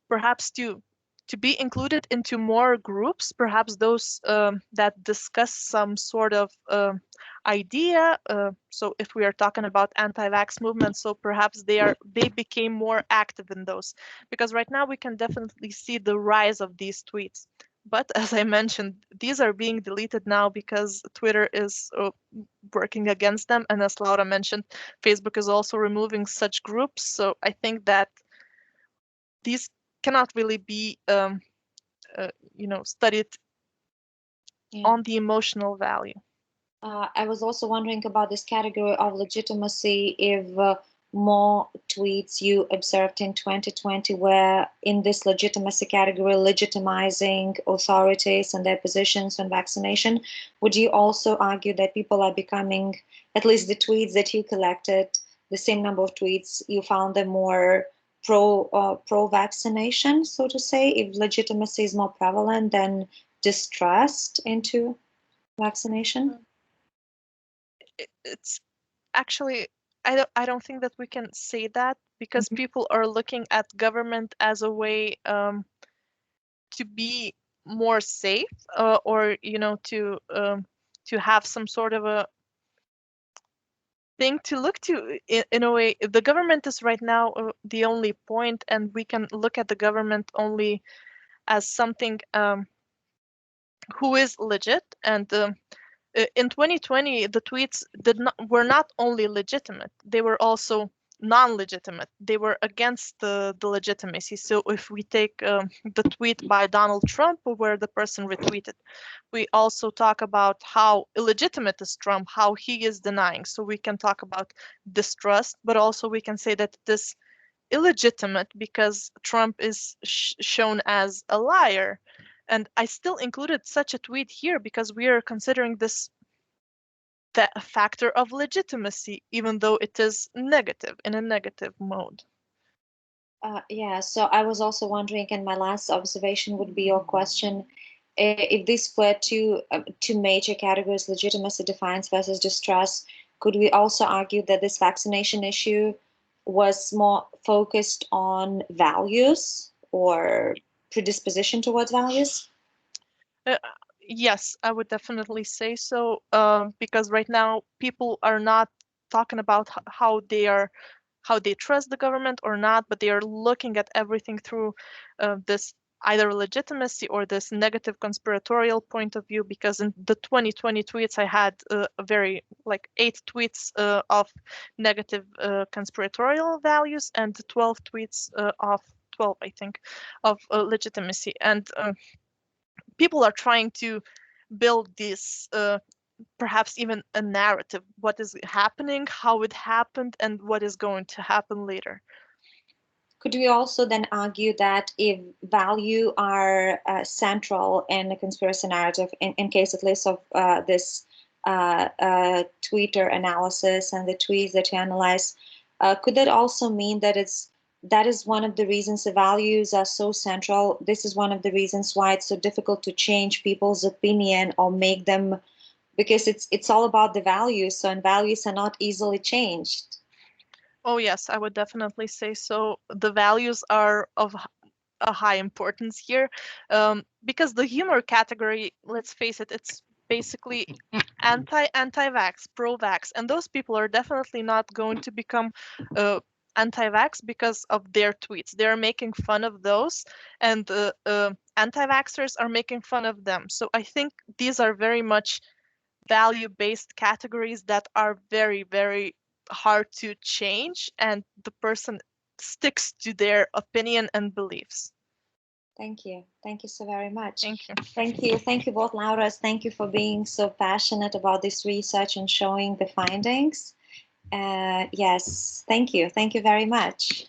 perhaps to be included into more groups, perhaps those that discuss some sort of idea. So if we are talking about anti-vax movements, so perhaps they became more active in those, because right now we can definitely see the rise of these tweets. But as I mentioned, these are being deleted now because Twitter is working against them. And as Laura mentioned, Facebook is also removing such groups. So I think that these cannot really be studied on the emotional value. I was also wondering about this category of legitimacy, if more tweets you observed in 2020 were in this legitimacy category, legitimizing authorities and their positions on vaccination. Would you also argue that people are becoming, at least the tweets that you collected, the same number of tweets, you found them more pro-vaccination, so to say, if legitimacy is more prevalent than distrust into vaccination? It's actually, I don't think that we can say that, because people are looking at government as a way to be more safe, or to have some sort of a thing to look to. In a way, the government is right now the only point, and we can look at the government only as something who is legit. And in 2020, the tweets were not only legitimate, they were also non-legitimate. They were against the legitimacy. So if we take the tweet by Donald Trump, where the person retweeted, we also talk about how illegitimate is Trump, how he is denying. So we can talk about distrust, but also we can say that this illegitimate because Trump is shown as a liar. And I still included such a tweet here because we are considering this a factor of legitimacy, even though it is negative, in a negative mode. Yeah, so I was also wondering, and my last observation would be your question, if these were two major categories, legitimacy, defiance versus distrust, could we also argue that this vaccination issue was more focused on values or predisposition towards values? Yes, I would definitely say so, because right now people are not talking about how they trust the government or not, but they are looking at everything through this either legitimacy or this negative conspiratorial point of view. Because in the 2020 tweets, I had a very like 8 tweets of negative conspiratorial values and 12 tweets of 12, I think, of legitimacy. And people are trying to build this perhaps even a narrative, what is happening, how it happened, and what is going to happen later. Could we also then argue that if value are central in the conspiracy narrative, in case at least of this Twitter analysis and the tweets that you analyze, could that also mean that that is one of the reasons the values are so central? This is one of the reasons why it's so difficult to change people's opinion or make them, because it's all about the values, so and values are not easily changed. Oh yes, I would definitely say so. The values are of a high importance here, because the humor category, let's face it, it's basically anti-vax, pro-vax, and those people are definitely not going to become anti-vax because of their tweets. They're making fun of those, and the anti-vaxxers are making fun of them. So I think these are very much value-based categories that are very, very hard to change, and the person sticks to their opinion and beliefs. Thank you. Thank you so very much. Thank you. Thank you. Thank you both, Lauras. Thank you for being so passionate about this research and showing the findings. Yes, thank you. Thank you very much.